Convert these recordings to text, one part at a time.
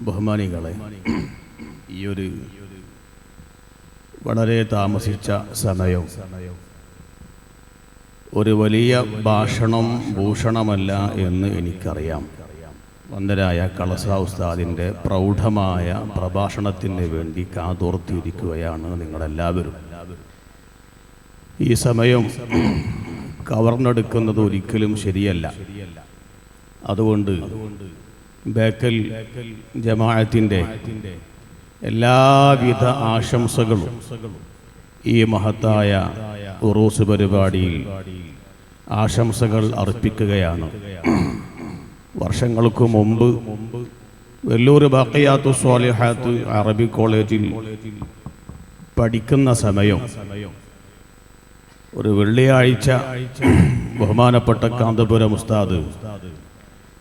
ബഹുമാനികളെ, ഈ ഒരു വളരെ താമസിച്ച സമയം ഒരു വലിയ ഭൂഷണമല്ല എന്ന് എനിക്കറിയാം. വന്ദരായ കളസ ഉസ്താദിൻ്റെ പ്രൗഢമായ പ്രഭാഷണത്തിന് വേണ്ടി കാതോർത്തിയിരിക്കുകയാണ് നിങ്ങളെല്ലാവരും. ഈ സമയം കവർന്നെടുക്കുന്നത് ഒരിക്കലും ശരിയല്ല. അതുകൊണ്ട് ബേക്കൽ ജമാഅത്തിൻ്റെ എല്ലാവിധ ആശംസകളും ഈ മഹത്തായ ഉറൂസ് പരിപാടിയിൽ ആശംസകൾ അർപ്പിക്കുകയാണ്. വർഷങ്ങൾക്ക് മുമ്പ് വെല്ലൂർ ബാഖിയാത്തു സ്വാലിഹാത്ത് അറബി കോളേജിൽ പഠിക്കുന്ന സമയം ഒരു വെള്ളിയാഴ്ച ബഹുമാനപ്പെട്ട കാന്തപുരം ഉസ്താദ്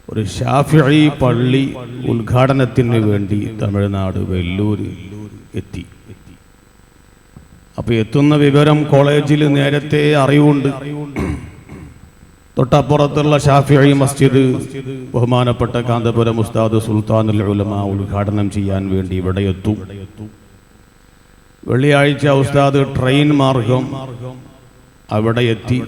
ഒരു ഷാഫിഈ പള്ളി ഉദ്ഘാടനത്തിന് വേണ്ടി തമിഴ്നാട് വെല്ലൂർ എത്തി. അപ്പോൾ എത്തുന്ന വിവരം കോളേജിൽ നേരത്തെ അറിവുണ്ട്. തൊട്ടപ്പുറത്തുള്ള ഷാഫിഈ മസ്ജിദ് ബഹുമാനപ്പെട്ട കാന്തപുരം ഉസ്താദ് സുൽത്താനുൽ ഉലമ ഉദ്ഘാടനം ചെയ്യാൻ വേണ്ടി ഇവിടെ എത്തും. വെള്ളിയാഴ്ച ഉസ്താദ് ട്രെയിൻ മാർഗം അവിടെ എത്തി.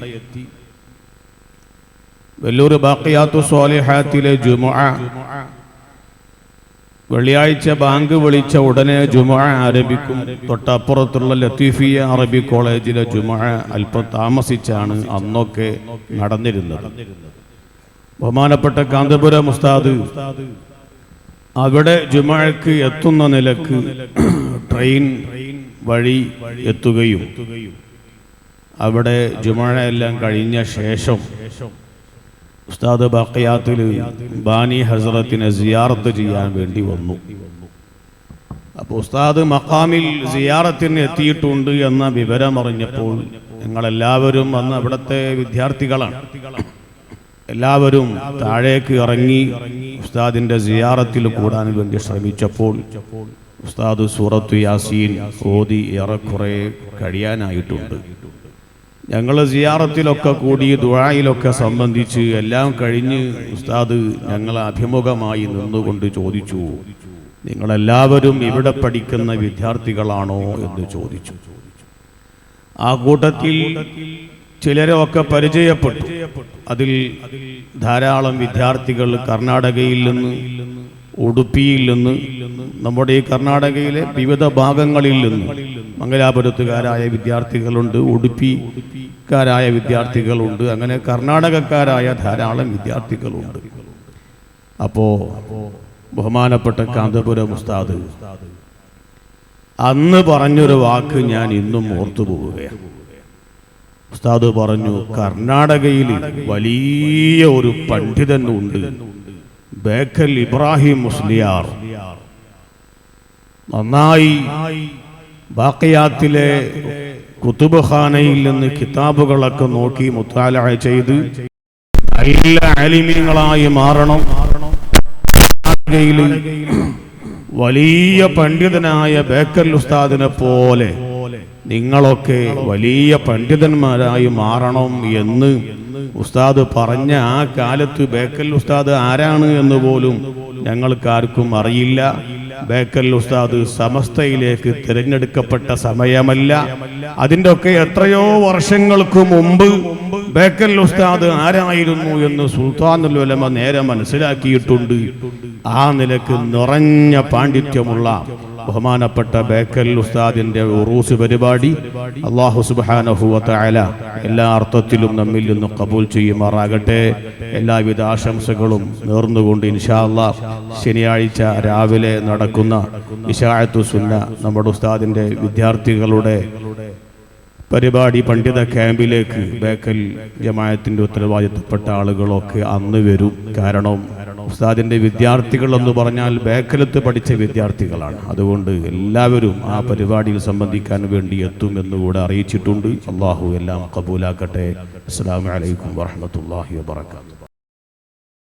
വെല്ലൂർ ബാഖിയാത്തു സ്വാലിഹാത്തിലെ ജുമുഅ വെള്ളിയാഴ്ച ബാങ്ക് വിളിച്ച ഉടനെ ജുമുഅ ആരംഭിക്കും. തൊട്ടപ്പുറത്തുള്ള ലത്തീഫിയ അറബി കോളേജിലെ ജുമുഅ അല്പം താമസിച്ചാണ് അന്നൊക്കെ നടന്നിരുന്നത്. ബഹുമാനപ്പെട്ട കാന്തപുരം ഉസ്താദ് അവിടെ ജുമുഅക്ക് എത്തുന്ന നിലക്ക് ട്രെയിൻ വഴി എത്തുകയും അവിടെ ജുമുഅ എല്ലാം കഴിഞ്ഞ ശേഷം ഉസ്താദ് ബാഖിയാത്തിൽ ബാനി ഹസ്രത്തിനെ സിയാറത്ത് ചെയ്യാൻ വേണ്ടി വന്നു. അപ്പോൾ ഉസ്താദ് മഖാമിൽ സിയാറത്തിന് എത്തിയിട്ടുണ്ട് എന്ന വിവരം അറിഞ്ഞപ്പോൾ ഞങ്ങളെല്ലാവരും അന്ന് അവിടുത്തെ വിദ്യാർത്ഥികളാണ്. എല്ലാവരും താഴേക്ക് ഇറങ്ങി ഉസ്താദിൻ്റെ സിയാറത്തിൽ കൂടാൻ വേണ്ടി ശ്രമിച്ചപ്പോൾ ഉസ്താദ് സൂറത്തു യാസീൻ ഓതി ഏറെക്കുറെ കഴിയാനായിട്ടുണ്ട്. ഞങ്ങൾ സിയാറത്തിലൊക്കെ കൂടി ദുആയിലൊക്കെ സംബന്ധിച്ച് എല്ലാം കഴിഞ്ഞ് ഉസ്താദ് ഞങ്ങളെ അഭിമുഖമായി നിന്നുകൊണ്ട് ചോദിച്ചു, നിങ്ങളെല്ലാവരും ഇവിടെ പഠിക്കുന്ന വിദ്യാർത്ഥികളാണോ എന്ന് ചോദിച്ചു. ആ കൂട്ടത്തിൽ ചിലരൊക്കെ പരിചയപ്പെട്ടു. അതിൽ ധാരാളം വിദ്യാർത്ഥികൾ കർണാടകയിൽ നിന്ന്, ഉടുപ്പിയിൽ നിന്ന്, നമ്മുടെ ഈ കർണാടകയിലെ വിവിധ ഭാഗങ്ങളിൽ നിന്ന് മംഗലാപുരത്തുകാരായ വിദ്യാർത്ഥികളുണ്ട്, ഉടുപ്പിക്കാരായ വിദ്യാർത്ഥികളുണ്ട്, അങ്ങനെ കർണാടകക്കാരായ ധാരാളം വിദ്യാർത്ഥികളുണ്ട്. അപ്പോൾ ബഹുമാനപ്പെട്ട കാന്തപുരം ഉസ്താദ് അന്ന് പറഞ്ഞൊരു വാക്ക് ഞാൻ ഇന്നും ഓർത്തു പോവുകയാണ്. ഉസ്താദ് പറഞ്ഞു, കർണാടകയിൽ വലിയ ഒരു പണ്ഡിതനുണ്ട്, ബേക്കൽ ഇബ്രാഹിം മുസ്ലിയാർ. നന്നായി ബാഖിയാത്തിലെ കുതുബ് ഖാനയിൽ നിന്ന് കിതാബുകളൊക്കെ നോക്കി മുത്താലഅ ചെയ്ത് നല്ല ആലിമീങ്ങളായി മാറണം. വലിയ പണ്ഡിതനായ ബേക്കൽ ഉസ്താദിനെ പോലെ നിങ്ങളൊക്കെ വലിയ പണ്ഡിതന്മാരായി മാറണം എന്ന് ഉസ്താദ് പറഞ്ഞ ആ കാലത്ത് ബേക്കൽ ഉസ്താദ് ആരാണ് എന്ന് പോലും ഞങ്ങൾക്കാർക്കും അറിയില്ല. ബേക്കൽ ഉസ്താദ് സമസ്തയിലേക്ക് തിരഞ്ഞെടുക്കപ്പെട്ട സമയമല്ല. അതിൻ്റെ ഒക്കെ എത്രയോ വർഷങ്ങൾക്ക് മുമ്പ് ബേക്കൽ ഉസ്താദ് ആരായിരുന്നു എന്ന് സുൽത്താനുൽ ഉലമ നേരെ മനസ്സിലാക്കിയിട്ടുണ്ട്. ആ നിലക്ക് നിറഞ്ഞ പാണ്ഡിത്യമുള്ള ബഹുമാനപ്പെട്ട ബേക്കൽ ഉസ്താദിന്റെ ഉറൂസ് പരിപാടി അല്ലാഹു സുബ്ഹാനഹു വ തആല എല്ലാ അർത്ഥത്തിലും നമ്മിൽ നിന്ന് ഖബൂൽ ചെയ്യുമാറാകട്ടെ. എല്ലാവിധ ആശംസകളും നേർന്നുകൊണ്ട് ഇൻഷാ അല്ലാഹ് ശനിയാഴ്ച രാവിലെ നടക്കുന്ന ഇശാഅത്തു സുന്ന നമ്മുടെ ഉസ്താദിന്റെ വിദ്യാർത്ഥികളുടെ പരിപാടി പണ്ഡിത ക്യാമ്പിലേക്ക് ബേക്കൽ ജമാഅത്തിന്റെ ഉത്തരവാദിത്തപ്പെട്ട ആളുകളൊക്കെ അന്ന് വരും. കാരണം ഉസ്താദിന്റെ വിദ്യാർത്ഥികൾ എന്ന് പറഞ്ഞാൽ ബേക്കലത്ത് പഠിച്ച വിദ്യാർത്ഥികളാണ്. അതുകൊണ്ട് എല്ലാവരും ആ പരിപാടിയിൽ സംബന്ധിക്കാൻ വേണ്ടി എത്തുമെന്നുകൂടെ അറിയിച്ചിട്ടുണ്ട്. അല്ലാഹു എല്ലാം ഖബൂലാക്കട്ടെ. അസ്സലാമു അലൈക്കും വറഹ്മത്തുള്ളാഹി വബറകാതുഹു.